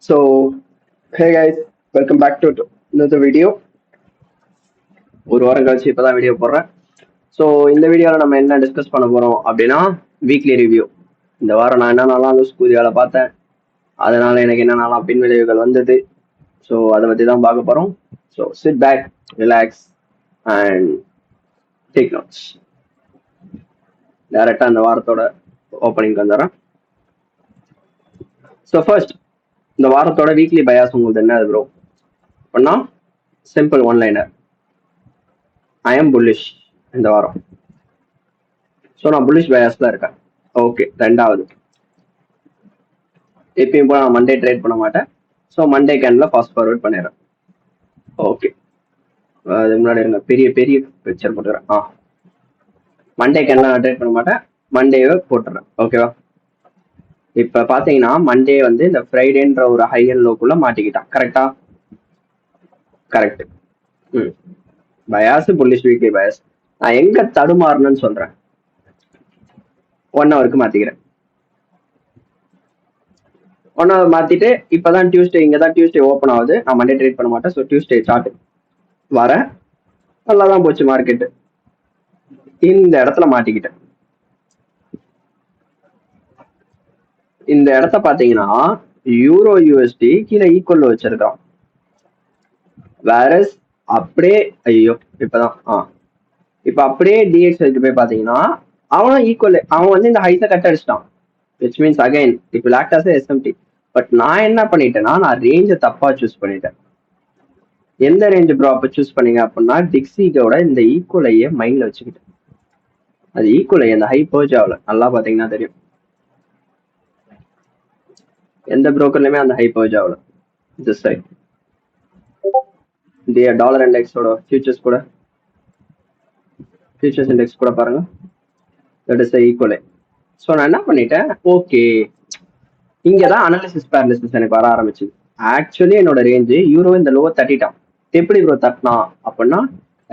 So, hey guys, welcome back to another video. ஒரு வாரம் கழிச்சு இப்பதான் வீடியோ போடுறேன். ஸோ இந்த வீடியோவில் நம்ம என்ன டிஸ்கஸ் பண்ண போறோம் அப்படின்னா வீக்லி ரிவ்யூ. இந்த வாரம் நான் என்னென்னலாம் ஸ்கூல் வேலை பார்த்தேன், அதனால எனக்கு என்னென்னலாம் பின்விளைவுகள் வந்தது. ஸோ அதை பற்றி தான் பார்க்க போறோம். So sit back, relax and take notes. டைரக்டா அந்த வாரத்தோட ஓப்பனிங் வந்துடுறேன். ஸோ ஃபர்ஸ்ட் இந்த வாரத்தோட வீக்லி பயாஸ் உங்களுக்கு என்ன ப்ரோ பண்ணா? Simple one liner, I am bullish இந்த வாரம். ஸோ நான் புல்லிஷ் பயாஸ்ல இருக்கேன். ஓகே, ரெண்டாவது எப்பயும் போல நான் மண்டே ட்ரேட் பண்ண மாட்டேன். ஸோ மண்டே கேன்ல ஃபாஸ்ட் ஃபார்வர்ட் பண்ணிடுறேன். ஓகே, அது முன்னாடி இருங்க, பெரிய பெரிய பிக்சர் போட்டுக்கிறேன். மண்டே கேன்ல நான் ட்ரேட் பண்ண மாட்டேன், மண்டேவை போட்டுறேன். ஓகேவா? இப்போ பார்த்தீங்கன்னா மண்டே வந்து இந்த ஃப்ரைடேன்ற ஒரு ஹை அண்ட் லோக்குள்ள மாட்டிக்கிட்டான். கரெக்டா? Correct. Bias bullish weekly bias. நான் எங்க தடுமாறணும்னு சொல்றேன். 1 ஹவருக்கு மாத்திக்கிறேன். 1 ஹவர் மாத்திட்டு இப்பதான் டியூஸ்டே, இங்கதான் டியூஸ்டே ஓப்பன் ஆகுது. நான் மண்டே ட்ரேட் பண்ண மாட்டேன். ஸோ டியூஸ்டே சார்ட் வரேன். நல்லா தான் போச்சு மார்க்கெட்டு. இந்த இடத்துல மாட்டிக்கிட்டேன். இந்த இடத்த பாத்தீங்கன்னா யூரோ யூஎஸ்டி கீழே ஈக்குவல் வச்சிருக்கான். வேற அப்படியே ஐயோ இப்பதான் இப்ப அப்படியே டிஎக்ஸ் எடுத்து போய் பாத்தீங்கன்னா அவனும் ஈக்குவல். அவன் வந்து இந்த ஹைஸை கட் அடிச்சிட்டான். விச் மீன்ஸ் அகைன் இப்போ லாக்டாஸ் எஸ்எம்டி. பட் நான் என்ன பண்ணிட்டேன்னா நான் ரேஞ்சை தப்பா சூஸ் பண்ணிட்டேன். எந்த ரேஞ்ச் ப்ரோ அப்ப சூஸ் பண்ணீங்க அப்படின்னா டிக்ஸிக்கோட இந்த ஈக்குவலையே மைண்ட்ல வச்சுக்கிட்டேன். அது ஈக்குவலை அந்த ஹை பர்ஜ் ஆகல. நல்லா பாத்தீங்கன்னா தெரியும், எந்த புரோக்கர்லயுமே அந்த ஹை பர்ஜ் ஆகல. திஸ் சைட் இந்த டாலர் இண்டெக்ஸோட ஃபியூச்சர்ஸ் கூட, ஃபியூச்சர்ஸ் இண்டெக்ஸ் கூட பாருங்க, தட் இஸ் ஈக்குவலே. ஸோ நான் என்ன பண்ணிட்டேன், ஓகே இங்கதான் அனாலிசிஸ் பேரலிசிஸ் எனக்கு வர ஆரம்பிச்சு. ஆக்சுவலி என்னோட ரேஞ்சு யூரோ இந்த லோவர் தட்டிட்டான். எப்படி ப்ரோ தட்டினா அப்படின்னா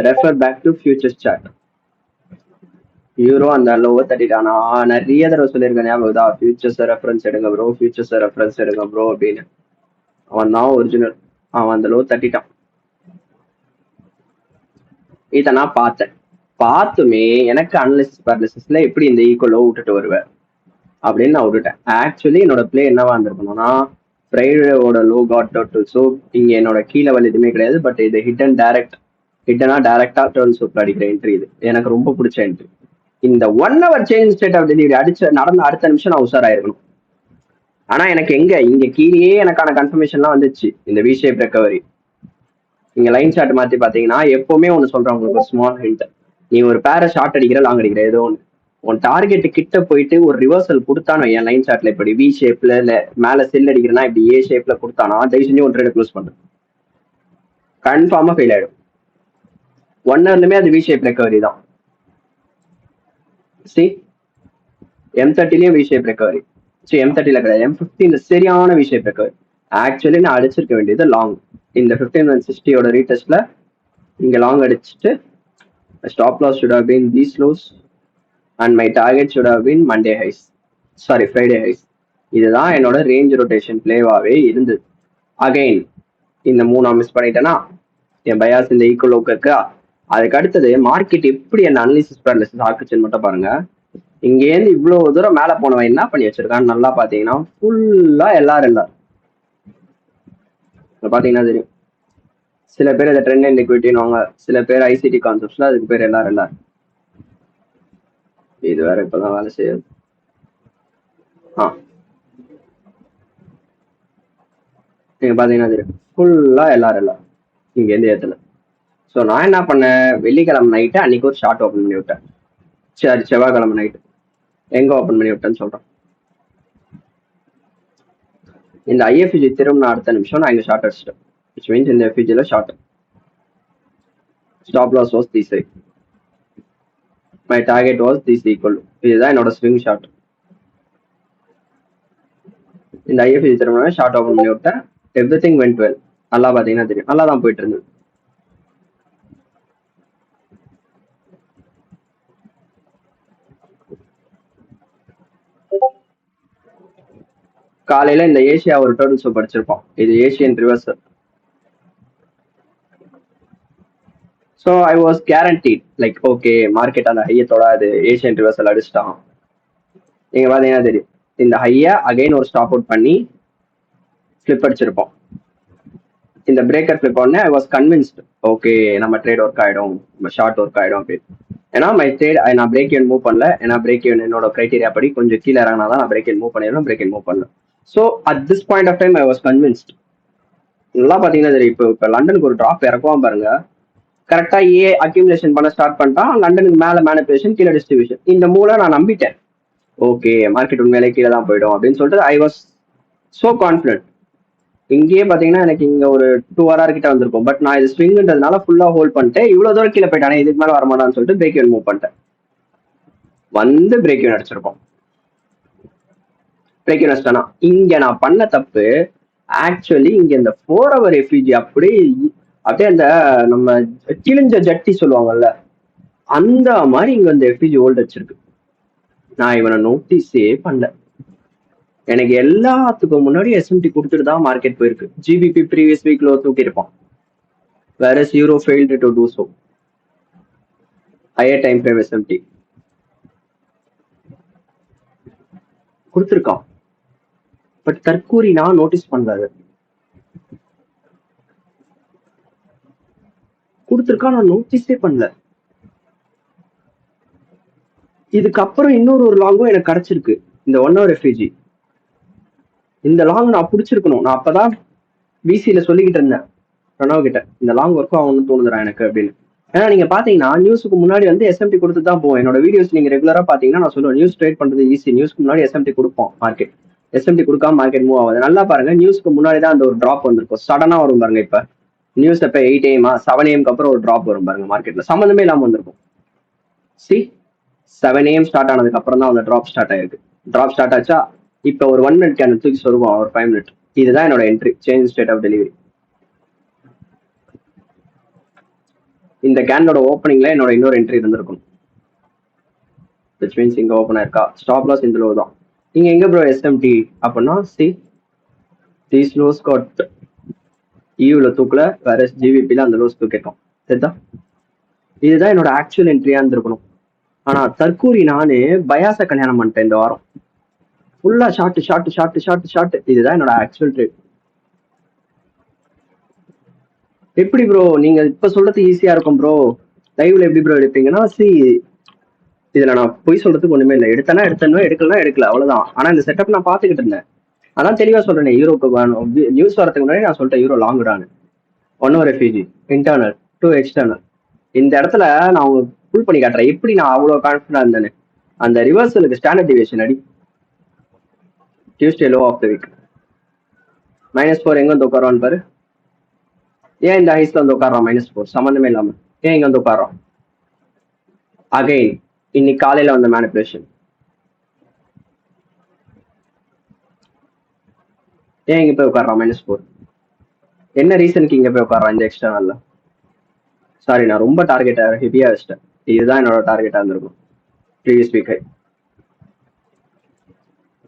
refer back to futures chart. Euro அந்த லோவர் தட்டிட்டானா நிறைய தடவை சொல்லியிருக்கேன், ஞாபகம். ஃபியூச்சர்ஸ் ரெஃபரன்ஸ் எடுங்க ப்ரோ, ஃபியூச்சர்ஸ் ரெஃபரன்ஸ் எடுங்க ப்ரோ அப்படின்னு. அவன் தான் ஒரிஜினல். அவன் அந்த லோவர் தட்டிட்டான். இதை நான் பார்த்தேன். பார்த்துமே எனக்கு அனாலிசிஸ் பேரலிசிஸ்ல எப்படி இந்த ஈக்குவலோ விட்டுட்டு வருவேன் அப்படின்னு நான் விட்டுட்டேன். ஆக்சுவலி என்னோட பிளே என்னவா இருந்திருக்கணும்னா ஃப்ரைடேவோட லோ காட் அவுட். ஸோ இங்க என்னோட கீழே வழி எதுவுமே கிடையாது. பட் இது ஹிட்டன் ஹிட்டனா டைரக்டா டேர்ன் சூப்பர் அடிக்கிற என்ட்ரி. இது எனக்கு ரொம்ப பிடிச்ச என்ட்ரி. இந்த 1 hour change state of delivery அடிச்சு நடந்த அடுத்த நிமிஷம் நான் உஷாராயிருக்கணும். ஆனா எனக்கு எங்க இங்க கீழேயே எனக்கான கன்ஃபர்மேஷன்லாம் வந்துச்சு. இந்த வி ஷேப் ரெக்கவரி. நீங்க லைன் ஷார்ட் மாத்தி பாத்தீங்கன்னா எப்பவுமே ஒன்று சொல்றேன் உங்களுக்கு, ஸ்மால் ஹிண்ட். நீ ஒரு பேரை ஷார்ட் அடிக்கிற, லாங் அடிக்கிற, ஏதோ ஒன்று உன் டார்கெட் கிட்ட போயிட்டு ஒரு ரிவர்சல் கொடுத்தானோ என் லைன் சார்ட்ல இப்படி வி ஷேப்ல இல்ல மேல செல் அடிக்கிறேன்னா இப்படி ஏ ஷேப்ல கொடுத்தானா தயவு செஞ்சு ஒன் ட்ரேட் க்ளோஸ் பண்ணு. கன்ஃபார்மா ஃபெயில் ஆயிடும். 1 ஹவர்லுமே அது வி ஷேப் ரெக்கவரி தான். சி M30லயும் வி ஷேப் ரெக்கவரி. சரி M30ல கிடையாது, M15 சரியான வி ஷேப் ரெக்கவரி. ஆக்சுவலி நான் அடிச்சிருக்க வேண்டியது லாங். இந்த 1560யோட ரீடெஸ்ட்ல இங்க லாங் அடிச்சுட்டு stop loss should have been these lows and my target should have been Monday highs, sorry Friday highs. இதுதான் என்னோட ரேஞ்ச் ரொட்டேஷன் பிளேவாவே இருந்தது. அகைன் இந்த 3 மிஸ் பண்ணிட்டேன்னா என் பயாஸ் இந்த ஈக்குவல் இருக்கா. அதுக்கு அடுத்தது மார்க்கெட் எப்படி என்ன அனாலிசிஸ் பேரலிசிஸ் ஆக்குச்சுன்னு மட்டும் பாருங்க. இங்கேருந்து இவ்வளவு தூரம் மேல போனவன் என்ன பண்ணி வச்சிருக்கான்னு நல்லா பாத்தீங்கன்னா ஃபுல்லா எல்லாரும் பாத்தீங்கன்னா தெரியும். சில பேர் இதை ட்ரெண்ட் அண்ட் லிக்விடிட்டின்னு, சில பேர் ஐசிடி கான்செப்ட்ஸ்ல அதுக்கு பேர் எல்லாரும். இது வேற இப்பதான் வேலை செய்யுது. நீங்க பாத்தீங்கன்னா தெரியும் ஃபுல்லா எல்லாரும் இங்க இருந்து ஏத்துல. ஸோ நான் என்ன பண்ணேன், வெள்ளிக்கிழமை நைட்டு அன்னைக்கு ஒரு ஷார்ட் ஓப்பன் பண்ணி விட்டேன். சரி செவ்வாய்க்கிழமை நைட்டு எங்க ஓப்பன் பண்ணி விட்டேன்னு சொல்றேன். இந்த ஐஎஃப்ஜி திரும்பின அடுத்த நிமிஷம் நான் இங்க ஷார்ட் அடிச்சிட்டேன். விச் மீன்ஸ் இந்த எஃப்ஜில short. Stop loss was this side, my target was this equal. இதுதான் என்னோட ஸ்விங் ஷார்ட். இந்த ஐஎஃப்ஜி திரும்பின ஷார்ட் ஓப்பன் பண்ணி விட்டேன். Every thing vent well. நல்லா பாத்தீங்கன்னா தெரியும், நல்லா தான் போயிட்டு இருந்தது. காலையில இந்த ஏசியா ஒரு டோட்டல் ஷோ படிச்சிருப்போம். இது Asian reversal. So I was guaranteed like okay market அந்த ஹையை தொடாது, ஏசியன் ரிவர்சல் அடிச்சிட்டான். நீங்க பாத்தீங்கன்னா தெரியும், இந்த ஹையை அகைன் ஒரு ஸ்டாப் அவுட் பண்ணி ஃபிளிப் அடிச்சிருப்போம். இந்த பிரேக்கர் ஃபிளிப் உடனே ஐ வாஸ் கன்வின்ஸ்ட் ஓகே நம்ம ட்ரேட் ஒர்க் ஆயிடும், நம்ம ஷார்ட் ஒர்க் ஆயிடும் அப்படின்னு. ஏன்னா மை ட்ரேட் நான் பிரேக் ஈவன் மூவ் பண்ணல. ஏன்னா பிரேக் ஈவன் என்னோட கிரைட்டீரியா படி கொஞ்சம் கீழே இறங்கினா தான் நான் பிரேக் ஈவன் மூவ் பண்ணிடுவேன். பிரேக் ஈவன் மூவ் பண்ணல. So at this point of time I was convinced. நல்லா பாத்தீங்கன்னா தெரியும், இப்போ லண்டனுக்கு ஒரு டிராப் இறக்குவான் பாருங்க, கரெக்டா ஏ அக்யூமுலேஷன் பண்ண ஸ்டார்ட் பண்ணிட்டான். லண்டனுக்கு மேல மேனிபுலேஷன், கீழே டிஸ்ட்ரிபியூஷன். இந்த மூல நான் நம்பிட்டேன், ஓகே மார்க்கெட் உண்மையிலே கீழே தான் போயிடும் அப்படின்னு சொல்லிட்டு ஐ வாஸ் சோ கான்ஃபிடென்ட். இங்கேயே பாத்தீங்கன்னா எனக்கு இங்க ஒரு 2 hour கிட்ட வந்திருக்கும். பட் நான் இது ஸ்விங்ன்றதுனால ஃபுல்லா ஹோல்ட் பண்ணிட்டு இவ்வளவு தூரம் கீழே போயிட்டானே, இதுக்கு மேல வரமாட்டான்னு சொல்லிட்டு பிரேக் ஈவன் மூவ் பண்ணிட்டேன். வந்து பிரேக் ஈவன் அடிச்சிருக்கோம். பிரேக் ஈவன் அடிச்சிட்டானா இங்க நான் பண்ண தப்பு ஆக்சுவலி இங்க இந்த 4 hour எஃபிஜி அப்படியே அந்த நம்ம கிழிஞ்ச ஜட்டி சொல்லுவாங்கல்ல, அந்த மாதிரி இங்க இந்த எஃபிஜி ஹோல்ட் வச்சிருக்கு. நான் இவனை நோட்டீஸே பண்ணல. எனக்கு எல்லாத்துக்கும் முன்னாடி எஸ்எம்டி கொடுத்துட்டு தான் மார்க்கெட் போயிருக்கு. ஜிபிபி ப்ரீவியஸ் வீக் லோ தூக்கி இருப்பான், வேற euro failed to do so. Higher time frame SMT கொடுத்துருக்கான். பட் தற்கூரி நான் நோட்டீஸ் பண்ணாது. கொடுத்துருக்கான், நான் நோட்டீஸே பண்ணல. இதுக்கப்புறம் இன்னொரு லாங்கும் எனக்கு கிடைச்சிருக்கு, இந்த 1 hour எஃபிஜி. இந்த லாங் நான் பிடிச்சிருக்கணும். நான் அப்பதான் விசியில சொல்லிக்கிட்டு இருந்தேன் பிரணவ் கிட்ட, இந்த லாங் ஒர்க் ஆகும்னு தோணுதுரா எனக்கு அப்படின்னு. ஏன்னா நீங்க பாத்தீங்கன்னா நியூஸுக்கு முன்னாடி வந்து எஸ்எம்டி கொடுத்து தான் போவோம். என்னோட வீடியோஸ் நீங்க ரெகுலரா பாத்தீங்கன்னா நான் சொல்லுவேன், நியூஸ் ட்ரேட் பண்றது ஈஸி, நியூஸ்க்கு முன்னாடி எஸ்எம்டி கொடுப்போம். மார்க்கெட் எஸ்எம்டி கொடுக்காம மார்க்கெட் மூவ் ஆகுது. நல்லா பாருங்க, நியூஸ்க்கு முன்னாடி தான் அந்த ஒரு டிராப் வந்திருக்கும், சடனா வரும் பாருங்க. இப்ப நியூஸ் எப்ப 8 AM 7 AM அப்புறம் ஒரு டிராப் வரும் பாருங்க, மார்க்கெட்ல சம்மந்தமே இல்லாம வந்திருக்கும். சி 7 AM ஸ்டார்ட் ஆனதுக்கு அப்புறம் தான் அந்த டிராப் ஸ்டார்ட் ஆயிருக்கு. டிராப் ஸ்டார்ட் ஆச்சா இப்ப ஒரு 1 minute கேன் தூக்கி சொல்லுவோம், ஒரு 5 minute. இதுதான் என்னோட entry, change state of delivery. இந்த கேனோட ஓப்பனிங்ல என்னோட இன்னொரு என்ட்ரி இருந்திருக்கும். which means இங்க ஓப்பன் ஆயிருக்கா, ஸ்டாப் லாஸ் இந்த லோ தான். நீங்க எங்க ப்ரோ எஸ்எம்டி அப்படின்னா சி தீஸ் லோஸ் காட் ஈவ்ல தூக்கல, வேற ஜிவிபில அந்த லோஸ் தூக்கிட்டோம். சரிதா, இதுதான் என்னோட ஆக்சுவல் என்ட்ரியா இருந்திருக்கணும். ஆனா தற்கூரி நானு பயாச கல்யாணம் பண்ணிட்டேன் இந்த வாரம். ஃபுல்லா short short short short short. இதுதான் என்னோட ஆக்சுவல் ட்ரேட். எப்படி ப்ரோ நீங்க இப்ப சொல்றது ஈஸியா இருக்கும் ப்ரோ, லைவ்ல எப்படி ப்ரோ எடுப்பீங்கன்னா சி இதுல நான் போய் சொல்றதுக்கு ஒண்ணுமே இல்லை. எடுத்தனா எடுத்தனோ, எடுக்கலாம் எடுக்கல, அவ்வளவுதான். ஆனா இந்த செட்டப் நான் பாத்துக்கிட்டு இருந்தேன். அதான் தெளிவா சொல்றேன், யூரோக்கு நியூஸ் வரதுக்கு முன்னாடி நான் சொல்லிட்டேன் யூரோ லாங்குடான்னு. 1 hour எஃபிஜி இன்டர்னல் 2 எக்ஸ்டர்னல். இந்த இடத்துல நான் உங்களுக்கு ஃபுல் பண்ணி காட்டுறேன் எப்படி நான் அவ்வளவு கான்ஃபிடன்டா இருந்தேன்னு. அந்த ரிவர்சலுக்கு ஸ்டாண்டர்ட் டிவியேஷன் அடி, Tuesday low of the week -4 எங்க வந்து உட்காரான்னு பாரு. ஏன் இந்த ஹைஸ்ல வந்து உட்காரான் -4 சம்மந்தமே இல்லாம? ஏன் இங்க வந்து உட்காரான்? அகைன் இன்னைக்கு காலையில வந்த மேனிபுலேஷன். ஏன் இங்க போய் உட்காரான் -4? என்ன ரீசனுக்கு இங்க போய் உட்காரான் இந்த எக்ஸ்டர்னல்ல? சாரி, நான் ரொம்ப டார்கெட்டா ஹெவியா வச்சிட்டேன். இதுதான் என்னோட டார்கெட்டா இருந்திருக்கும் ப்ரீவியஸ் வீக் ஹை.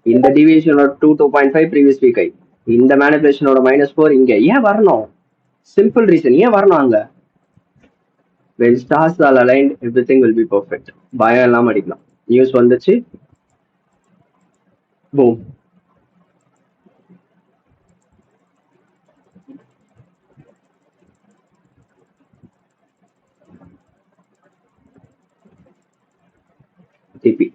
இந்த டிவியேஷனோட 2.5 ப்ரீவியஸ் வீக் ஹை. இந்த மேனிபுலேஷனோட -4 இங்க ஏன் வரணும்? சிம்பிள் ரீசன், ஏன் வரணும் அங்க? when stars are aligned everything will be perfect. பயம் எல்லாம் அடிக்கலாம். நியூஸ் வந்துச்சு, பூம். டிபி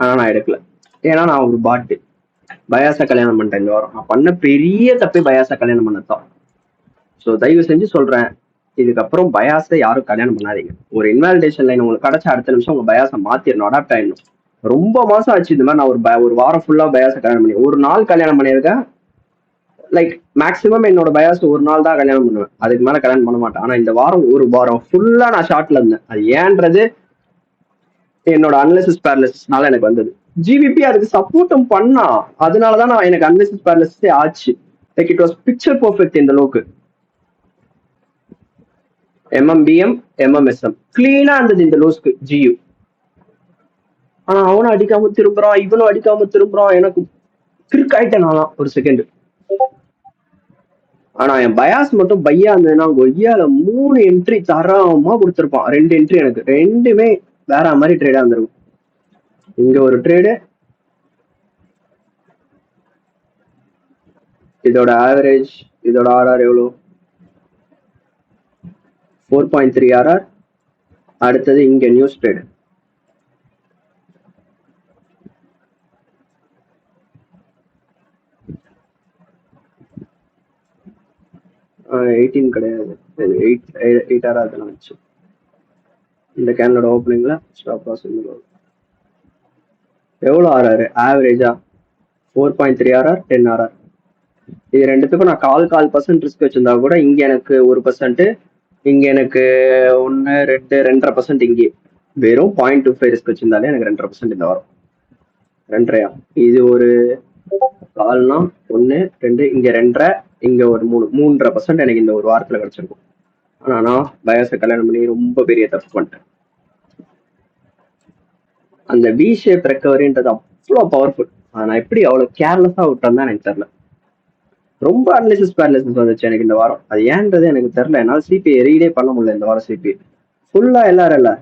ஆனா நான் எடுக்கல, ஏன்னா நான் ஒரு பாட்டு பயாச கல்யாணம் பண்ணிட்டேன் இந்த வாரம். நான் பண்ண பெரிய தப்பே பயாச கல்யாணம் பண்ணதான். ஸோ தயவு செஞ்சு சொல்றேன், இதுக்கப்புறம் பயாஸை யாரும் கல்யாணம் பண்ணாதீங்க. ஒரு இன்வாலிடேஷன் லைன் உங்களுக்கு கிடைச்ச அடுத்த நிமிஷம் உங்க பயாசை மாத்திடணும், அடாப்ட் ஆயிடணும். ரொம்ப மாசம் ஆச்சு இந்த மாதிரி நான் ஒரு வாரம் ஃபுல்லா பயாசை கல்யாணம் பண்ணி, ஒரு நாள் கல்யாணம் பண்ணியிருக்கேன். லைக் மேக்ஸிமம் என்னோட பயாஸ் ஒரு நாள் தான் கல்யாணம் பண்ணுவேன், அதுக்கு மேல கல்யாணம் பண்ண மாட்டேன். ஆனா இந்த வாரம் ஒரு வாரம் ஃபுல்லா நான் ஷார்ட்ல இருந்தேன். அது ஏன்றது என்னோட அனலிசிஸ் பேரலிசிஸ்னால எனக்கு வந்தது. ஜிவிபி அதுக்கு சப்போர்ட்டும் பண்ணா, அதனாலதான் நான் எனக்கு அனலிசிஸ் பேரலிசிஸே ஆச்சு. Like it was picture perfect இந்த லோக்கு. MMBM MMSM கிளீனா இருந்தது இந்த லோஸ்க்கு ஜியு. ஆனா அவனும் அடிக்காம திரும்புறான், இவனும் அடிக்காம திரும்புறான். எனக்கு கிறுக்காயிட்டேன் நான்லாம் ஒரு செகண்ட். ஆனா என் பயாஸ் மட்டும் பையா இருந்ததுன்னா கொய்யால 3 என்ட்ரி தரமா கொடுத்துருப்பான். 2 என்ட்ரி எனக்கு 2மே வேற மாதிரி ட்ரேடா இருந்திருக்கும். இங்க ஒரு ட்ரேடு, இதோட ஆவரேஜ், இதோட ஆர்ஆர் எவ்வளோ 4.3 ஆர்ஆர். அடுத்தது இங்க நியூஸ் ட்ரேடு, எயிட்டீன் கிடையாது, 8 ஆர்ஆர் தானே வச்சு. இந்த கேனோட ஓப்பனிங்ல ஸ்டாப் லாஸ் எவ்வளோ ஆர்ஆர் ஆவரேஜா 4.3 ஆர்ஆர் 10 ஆர்ஆர். இது ரெண்டுத்துக்கும் நான் கால் பர்சன்ட் ரிஸ்க் வச்சிருந்தா கூட இங்க எனக்கு 1%, இங்க எனக்கு 1 2 2.5%. இங்கே வெறும் 0.25 ரிஸ்க் வச்சிருந்தாலே எனக்கு 2.5% இந்த வரும். 2.5 இது ஒரு கால்னா 1 2, இங்க 2.5, இங்க ஒரு 3.5% எனக்கு இந்த ஒரு வாரத்துல கிடைச்சிருக்கும். ஆனா நான் பயாஸை கல்யாணம் பண்ணி ரொம்ப பெரிய தப்பு பண்ணிட்டேன். அந்த வி ஷேப் ரெக்கவரின்றது அவ்வளோ பவர்ஃபுல். நான் எப்படி அவ்வளவு கேர்லெஸ்ஸா விட்டேன்னு தான் எனக்கு தெரியல. ரொம்ப அனலிசிஸ் பேரலிசிஸ் வந்துச்சு எனக்கு இந்த வாரம். அது ஏன்றது எனக்கு தெரியல. என்னால் சிபிஐ ரீடே பண்ண முடியல இந்த வாரம். சிபிஐ ஃபுல்லா எல்லாரும் இல்ல.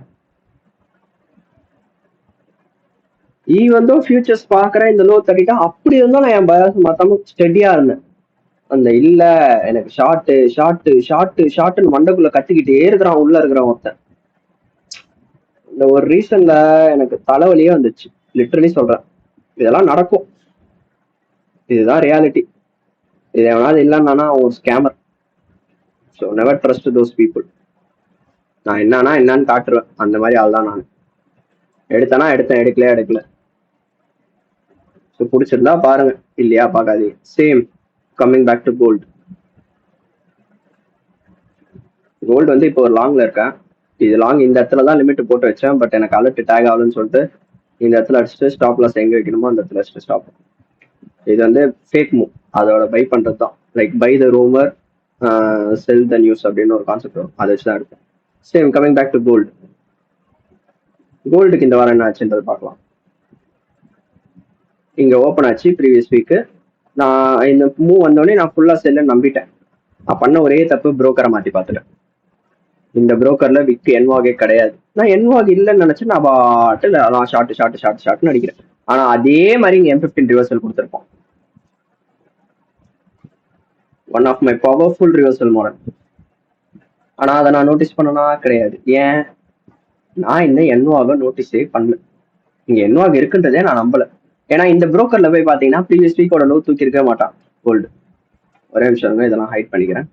ஈவன் ஃபியூச்சர்ஸ் பாக்குறேன் இந்த லோ தட்டிட்டா, அப்படி இருந்தா நான் என் பயாஸ் மாத்தாம ஸ்டெடியா இருந்தேன். அந்த இல்ல எனக்கு ஷார்ட் ஷார்ட் ஷார்ட் ஷார்ட்னு மண்டக்குள்ள கத்திக்கிட்டே இருக்கிறான் உள்ள இருக்கிறான் ஒருத்தன். இந்த ஒரு ரீசன்ல எனக்கு தலைவலியே வந்துச்சு. லிட்டரலி சொல்றேன், இதெல்லாம் நடக்கும், இதுதான் ரியாலிட்டி. இது எவனாவது இல்லைன்னா ஒரு scammer. So never trust those people. நான் என்னன்னு காட்டுருவேன். அந்த மாதிரி ஆள் தான் நான். எடுத்தேன்னா எடுத்தேன், எடுக்கல. ஸோ பிடிச்சிருந்தா பாருங்க, இல்லையா பார்க்காதீங்க. Same coming back to gold. Gold வந்து இப்போ ஒரு லாங்ல இருக்கேன். இது லாங் இந்த இடத்துல தான் லிமிட் போட்டு வச்சேன். பட் எனக்கு அலர்ட் டேக் ஆகலன்னு சொல்லிட்டு இந்த இடத்துல அடிச்சுட்டு ஸ்டாப் லாஸ் எங்க வைக்கணுமோ அந்த இடத்துல அடிச்சுட்டு ஸ்டாப். இது வந்து ஃபேக் மூவ். அதோட பை பண்றது தான். Like buy the rumour sell the news அப்படின்னு ஒரு கான்செப்ட் வரும். அதை வச்சு தான் எடுப்பேன். Same coming back to gold. கோல்டுக்கு இந்த வாரம் என்ன ஆச்சுன்றது பார்க்கலாம். இங்க ஓப்பன் ஆச்சு ப்ரீவியஸ் வீக்கு. நான் இந்த மூவ் வந்தோடனே நான் ஃபுல்லா செல்லுன்னு நம்பிட்டேன். நான் பண்ண ஒரே தப்பு, புரோக்கரை மாத்தி பார்த்துட்டேன். இந்த புரோக்கர்ல விக்கு என்வாகே கிடையாது. நான் என்வாக் இல்லைன்னு நினைச்சு நான் பாட்டு நான் ஷார்ட்னு அடிக்கிறேன். ஆனா அதே மாதிரி இங்க M15 ரிவர்சல் கொடுத்துருப்போம். One of my powerful reversal model. ஆனா அதை நான் நோட்டீஸ் பண்ணனா கிடையாது. ஏன்? நான் இன்னும் என்வாக நோட்டீஸே பண்ணல. இங்க என்வாக் இருக்குன்றதே நான் நம்பல. ஏன்னா இந்த புரோக்கர்ல போய் பாத்தீங்கன்னா ப்ரீவியஸ் வீக்கோட லோ தூக்கி இருக்க மாட்டான் கோல்டு. ஒரே நிமிஷம் இதெல்லாம் ஹைட் பண்ணிக்கிறேன்.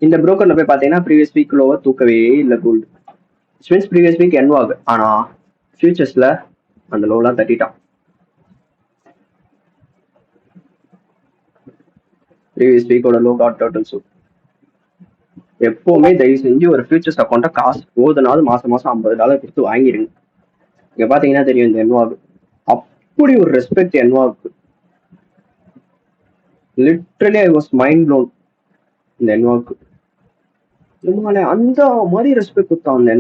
இந்த புரோக்கர்ல போய் பாத்தீங்கன்னா ப்ரீவியஸ் வீக் லோவை தூக்கவே இல்லை கோல்டு. மீன்ஸ் ப்ரீவியஸ் வீக் என்வாக். ஆனா ஃபியூச்சர்ஸ்ல அந்த லோலாம் தட்டிட்டான். ப்ரீவியஸ் வீக்கோட லோ காட் டோட்டல் சூப். எப்பவுமே தயவு செஞ்சு ஒரு ஃபியூச்சர்ஸ் அக்கௌண்ட்டை காசு போதுனாவது மாசம் $50 கொடுத்து வாங்கிருங்க. இங்க பாத்தீங்கன்னா தெரியும் இந்த என்வாக் அப்படி ஒரு ரெஸ்பெக்ட் என்வாக்கு. Literally I was mind blown. இந்த என்வாக்கு அந்த மாதிரி ரெஸ்பெக்ட் கொடுத்தான். அந்த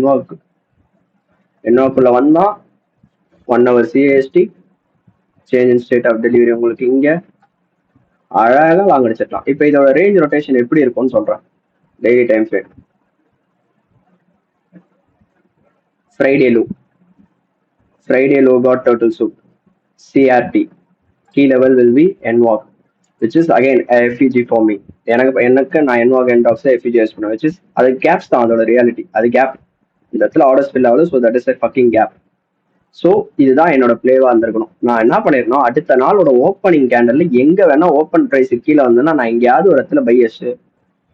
என்வாக்குள்ள வந்தா 1 hour CAST change in state of delivery உங்களுக்கு இங்க அழகா லாங் அடிச்சிடலாம். இப்போ இதோட ரேஞ்ச் ரொட்டேஷன் எப்படி இருக்கும்னு சொல்றேன். Daily time frame. Friday low got turtle soup. CRT key level will be NVOG, which is again a FEG for me. எனக்கு நான் NVOG end of FEG use பண்ணுவேன், which is அது கேப்ஸ் தான் அதோட reality. அது கேப். இந்த இடத்துல orders fill ஆகுது. So that is a fucking gap. So இதுதான் என்னோட பிளேவா இருந்திருக்கணும். நான் என்ன பண்ணிருக்கணும், அடுத்த நாளோட ஓப்பனிங் கேண்டல்ல எங்க வேணா ஓப்பன் பிரைஸ் கீழே வந்தேன்னா நான் எங்கேயாவது ஒரு இடத்துல பையஸ்.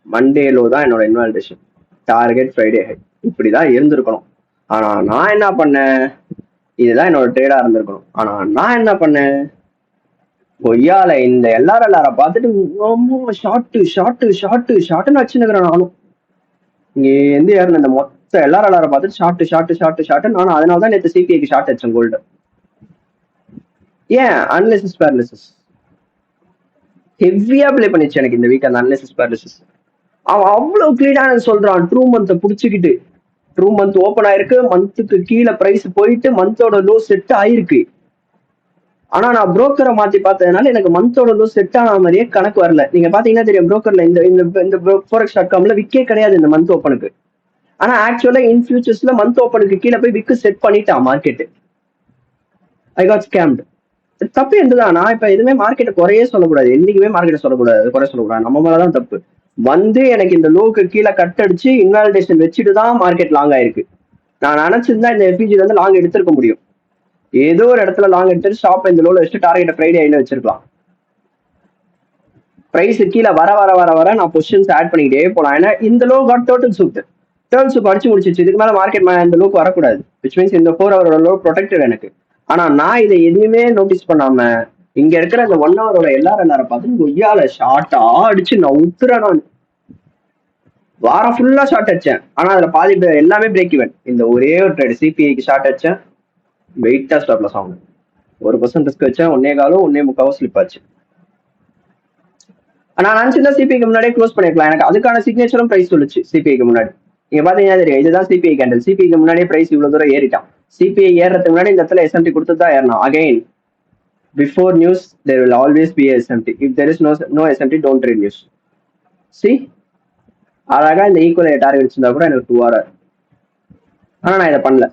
மண்டேலோ தான் என்னோட இன்வாலிடேஷன், டார்கெட் ஃப்ரைடே ஹை, இப்படிதான் இருந்திருக்கணும். ஆனா நான் என்ன பண்ணேன், இதுதான் என்னோட ட்ரேடா இருந்திருக்கணும். ஆனா நான் என்ன பண்ணேன், பொய்யால இந்த எல்லாரும் பார்த்துட்டு ஷார்ட்னு வச்சுருக்கிறேன். நானும் இங்க எந்த யாரும் இந்த மொத்த எல்லாரும் பார்த்துட்டு ஷார்ட். நானும் அதனாலதான் நேற்று சிபிஐக்கு ஷார்ட் அடிச்சேன் கோல்டு. ஏன்? அனலிசிஸ் பேரலிசிஸ் ஹெவியா பிளே பண்ணிச்சு எனக்கு இந்த வீக். அந்த அனலிசிஸ் பேரலிசிஸ் அவன் அவ்வளவு கிளீனா சொல்றான். ட்ரூ மந்த்தை புடிச்சுக்கிட்டு ட்ரூ மந்த் ஓப்பன் ஆயிருக்கு, மந்த்துக்கு கீழே பிரைஸ் போயிட்டு மந்தோட லோ செட் ஆயிருக்கு. ஆனா நான் புரோக்கரை மாத்தி பார்த்ததுனால எனக்கு மந்தோட லோ செட் ஆன மாதிரியே கணக்கு வரல. நீங்க பாத்தீங்கன்னா தெரியும், புரோக்கர்ல இந்த இந்த forex.comல விக்கே கிடையாது இந்த மந்த் ஓப்பனுக்கு. ஆனா ஆக்சுவலா இன் ஃபியூச்சர்ஸ்ல மந்த் ஓப்பனுக்கு கீழே போய் விக்கு செட் பண்ணிட்டான் மார்க்கெட். I got ஸ்கேம்டு. தப்பு என்னதான், நான் இப்ப எதுவுமே மார்க்கெட்டை குறையே சொல்லக்கூடாது, என்னைக்குமே மார்க்கெட்டை சொல்லக்கூடாது, குறை சொல்லக்கூடாது, நம்ம மேலதான் தப்பு. வந்து எனக்கு இந்த லோக்கு கீழே கட் அடிச்சு இன்வாலிடேஷன் வச்சுட்டு தான் மார்க்கெட் லாங் ஆயிருக்கு. நான் நினைச்சிருந்தா இந்த எஃபிஜில வந்து லாங் எடுத்திருக்க முடியும். ஏதோ ஒரு இடத்துல லாங் எடுத்துட்டு ஸ்டாப் இந்த லோல வச்சுட்டு டார்கெட்டை ஃப்ரைடே ஐல வச்சிருக்கலாம். பிரைஸ் கீழே வர வர வர வர நான் பொசிஷன்ஸ் ஆட் பண்ணிக்கிட்டே போலாம். ஏன்னா இந்த low got total sweep, then sweep அடிச்சு முடிச்சிச்சு. இதுக்கு மேல மார்க்கெட் இந்த லோக்கு வரக்கூடாது, விச் மீன்ஸ் இந்த 4 ஹவரோட லோ ப்ரொடெக்டட் எனக்கு. ஆனா நான் இதை எதுவுமே நோட்டீஸ் பண்ணாம இங்க இருக்கிற அந்த 1 ஹவரோட எல்லாரும் பார்த்து கொய்யால ஷார்ட்டா அடிச்சு நான் உத்துறேன். நான் வாரம் ஃபுல்லா ஷார்ட் அடிச்சேன், ஆனா அதுல பாதி எல்லாமே பிரேக் ஈவன். இந்த ஒரே ஒரு ட்ரேட் சிபிஐக்கு ஷார்ட் அடிச்சேன், வெயிட்டா ஸ்டாப்ல ஆகும். 1% ரிஸ்க் வச்சேன், 1.25 ஸ்லிப் ஆச்சு. நான் நினைச்சிருந்தா சிபிஐக்கு முன்னாடியே க்ளோஸ் பண்ணிருக்கலாம். எனக்கு அதுக்கான சிக்னேச்சரும் பிரைஸ் சொல்லுச்சு சிபிஐக்கு முன்னாடி. நீங்க பாத்தீங்கன்னா தெரியும், இதுதான் சிபிஐ கேண்டல். சிபிஐக்கு முன்னாடியே பிரைஸ் இவ்வளவு தூரம் ஏறிட்டான். சிபிஐ ஏறதுக்கு முன்னாடி இந்த இடத்துல எஸ்எம்டி கொடுத்து தான் ஏறணும். Again before news there will always be SMT. If there is no SMT don't trade news. See அழகா இந்த ஈக்குவல் டார்கெட் வச்சிருந்தா கூட எனக்கு 2 hour. ஆனா நான் இதை பண்ணல.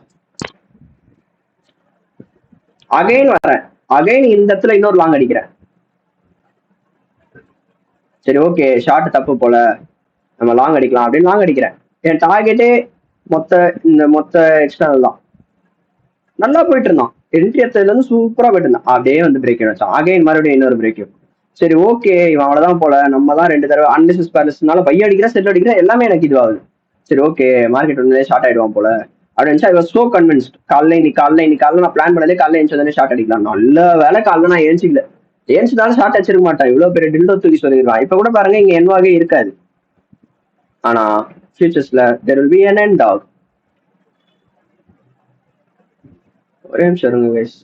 அகைன் வரேன், அகைன் இந்த இடத்துல இன்னொரு லாங் அடிக்கிறேன். சரி ஓகே, ஷார்ட் தப்பு போல, நம்ம லாங் அடிக்கலாம் அப்படின்னு லாங் அடிக்கிறேன். என் டார்கெட்டே மொத்த எக்ஸ்டர்னல் தான். நல்லா போயிட்டு இருந்தான், என்ட்ரி எடுத்ததுல இருந்து சூப்பரா போயிட்டு இருந்தான். அப்படியே வந்து பிரேக் வச்சான். அகைன் மறுபடியும் இன்னொரு பிரேக். சரி ஓகே, இவன் அவ்வளவுதான் போல, நம்ம தான் 2 தடவை அன்லிசிஸ் பேலஸ்னால பைய அடிக்கிறேன், செட் அடிக்கிறேன், எல்லாமே எனக்கு இதுவாகுது. சரி ஓகே, மார்க்கெட் வந்து ஷார்ட் ஆயிடுவான் போல அப்படின்னு ஐ வாஸ் சோ கன்வின்ஸ்ட். காலைல நான் பிளான் பண்ணதே காலைல எழுந்து ஷார்ட் அடிக்கலாம். நல்ல வேலை காலைல நான் ஏஞ்சிக்கல, ஏஞ்சினாலும் ஷார்ட் அடிச்சிருக்க மாட்டான். இவ்வளவு பெரிய டில்டோ தூக்கி சொல்லிடுவான். இப்ப கூட பாருங்க, இங்க என்வாகவே இருக்காது. ஆனா ஃபியூச்சர்ஸ்ல there will be an end dog. ஒரே நிமிஷம் இருங்க கைஸ்.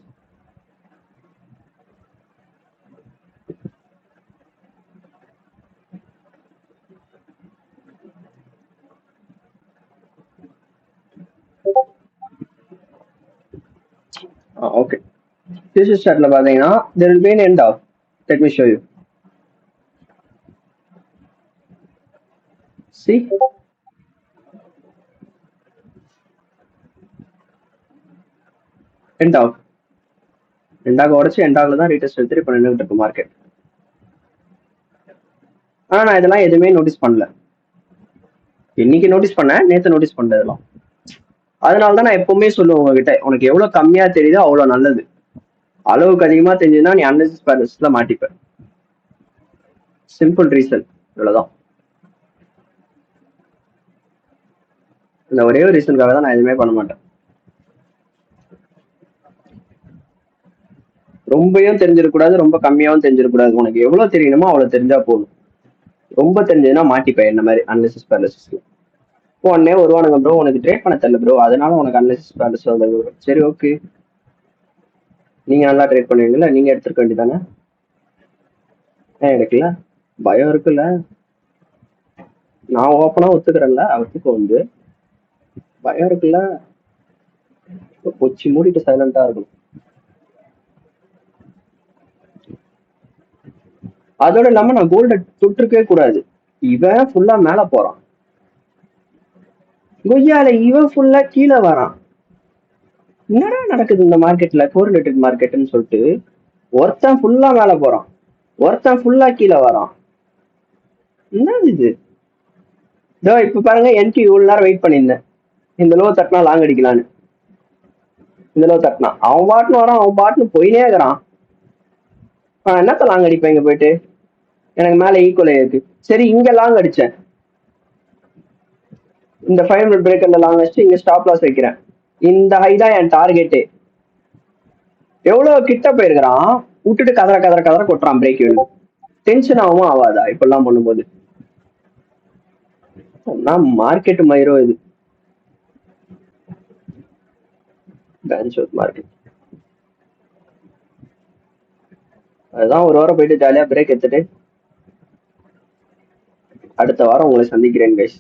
ஓகே, ஃபியூச்சர் சார்ட்ல பாத்தீங்கன்னா there will be an end dog. Let me show you. See, எண்டாக் உடச்சு எண்டாக்ல தான் ரீடெஸ்ட் எடுத்துட்டு இப்ப நின்றுட்டு இருக்கு மார்க்கெட். ஆனா நான் இதெல்லாம் எதுவுமே நோட்டீஸ் பண்ணல. இன்னைக்கு நோட்டீஸ் பண்ணேன், நேத்து நோட்டீஸ் பண்ணதெல்லாம். அதனாலதான் நான் எப்பவுமே சொல்லுவேன் உங்ககிட்ட, உனக்கு எவ்வளவு கம்மியா தெரியுதோ அவ்வளவு நல்லது. அளவுக்கு அதிகமா தெரிஞ்சதுன்னா நீ அன்லிசிஸ் பேலஸ்ல மாட்டிப்ப. சிம்பிள் ரீசன், இவ்வளவுதான். இந்த ஒரே ஒரு ரீசனுக்காக தான் நான் எதுவுமே பண்ண மாட்டேன். ரொம்பவும் தெரிஞ்சிடக்கூடாது, ரொம்ப கம்மியாவும் தெரிஞ்சிடக்கூடாது. உனக்கு எவ்வளவு தெரியணுமோ அவ்வளவு தெரிஞ்சா போதும். ரொம்ப தெரிஞ்சதுன்னா மாட்டிப்பேன் என்ன மாதிரி அன்லிசிஸ் பேலஸ்ல. உடனே வருவானுங்க, ப்ரோ உனக்கு ட்ரேட் பண்ண தெரியல ப்ரோ, அதனால உனக்கு அன்லிசிஸ் பேலஸ் வந்து. சரி ஓகே, நீங்க நல்லா ட்ரேட் பண்ணுவீங்கல்ல, நீங்க எடுத்துருக்க வேண்டியதானே. எடுக்கல, பயம் இருக்குல்ல. நான் ஓப்பனா ஒத்துக்கிறேன்ல, அவத்துக்கு வந்து பயம் இருக்குல்ல. கொச்சி மூடிட்டு சைலண்டா இருக்கும். அதோட இல்லாம நான் கோல்ட தொட்டிருக்கவே கூடாது. இவன் ஃபுல்லா மேல போறான், கொய்யால இவன் ஃபுல்லா கீழே வரான். என்னடா நடக்குது இந்த மார்க்கெட்ல, கோரிலேட்டட் மார்க்கெட்னு சொல்லிட்டு ஒருத்தன் ஃபுல்லா மேல போறான், ஒருத்தன் ஃபுல்லா கீழே வரான். என்னது இது? இதோ இப்ப பாருங்க, என்ட்ரி இவ்வளவு நேரம் வெயிட் பண்ணியிருந்தேன், இந்த லோ தட்டினா லாங் அடிக்கலான்னு. இந்த லோ தட்டினா அவன் பாட்டுன்னு வரான், அவன் பாட்டுன்னு போயினே இருக்கிறான். என்னத்த லாங் அடிப்பேன் இங்க போயிட்டு? எனக்கு மேல ஈக்குவல் இருக்கு. சரி இங்க லாங் அடிச்சேன், இந்த 500 பிரேக்கர்ல லாங் அடிச்சு இங்க ஸ்டாப் லாஸ் வைக்கிறேன். இந்த ஹை தான் என் டார்கெட்டு. எவ்வளவு கிட்ட போயிருக்கிறான், விட்டுட்டு கதற கதற கதற கொட்டுறான் பிரேக். டென்ஷன் ஆகும் ஆகாதா இப்பெல்லாம் பண்ணும்போது? மார்க்கெட் மயிரோ இது, மார்க்கெட். அதுதான் ஒரு வாரம் போயிட்டு ஜாலியா பிரேக் எடுத்துட்டு அடுத்த வாரம் உங்களை சந்திக்கிறேன் கைஸ்.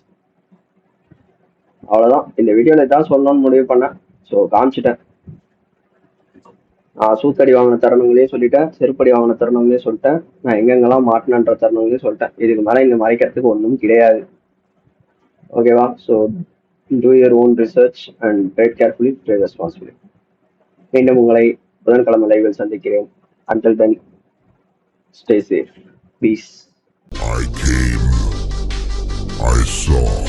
அவ்வளவுதான். இந்த வீடியோல இதான் சொல்லணும்னு முடிவு பண்ணேன். ஸோ காமிச்சிட்டேன். சூத்தடி வாங்கின தருணங்களையும் சொல்லிட்டேன், செருப்படி வாங்கின தருணங்களையும் சொல்லிட்டேன், நான் எங்கெங்கெல்லாம் மாட்டினன்ற தருணங்களையும் சொல்லிட்டேன். இதுக்கு மேல இங்க மறைக்கிறதுக்கு ஒன்றும் கிடையாது. ஓகேவா? So two your own research and trade carefully, trade responsibly. மீண்டும் உங்களை புதன்கிழமை லைவில் சந்திக்கிறேன். Until then, stay safe. Peace. I came, I saw.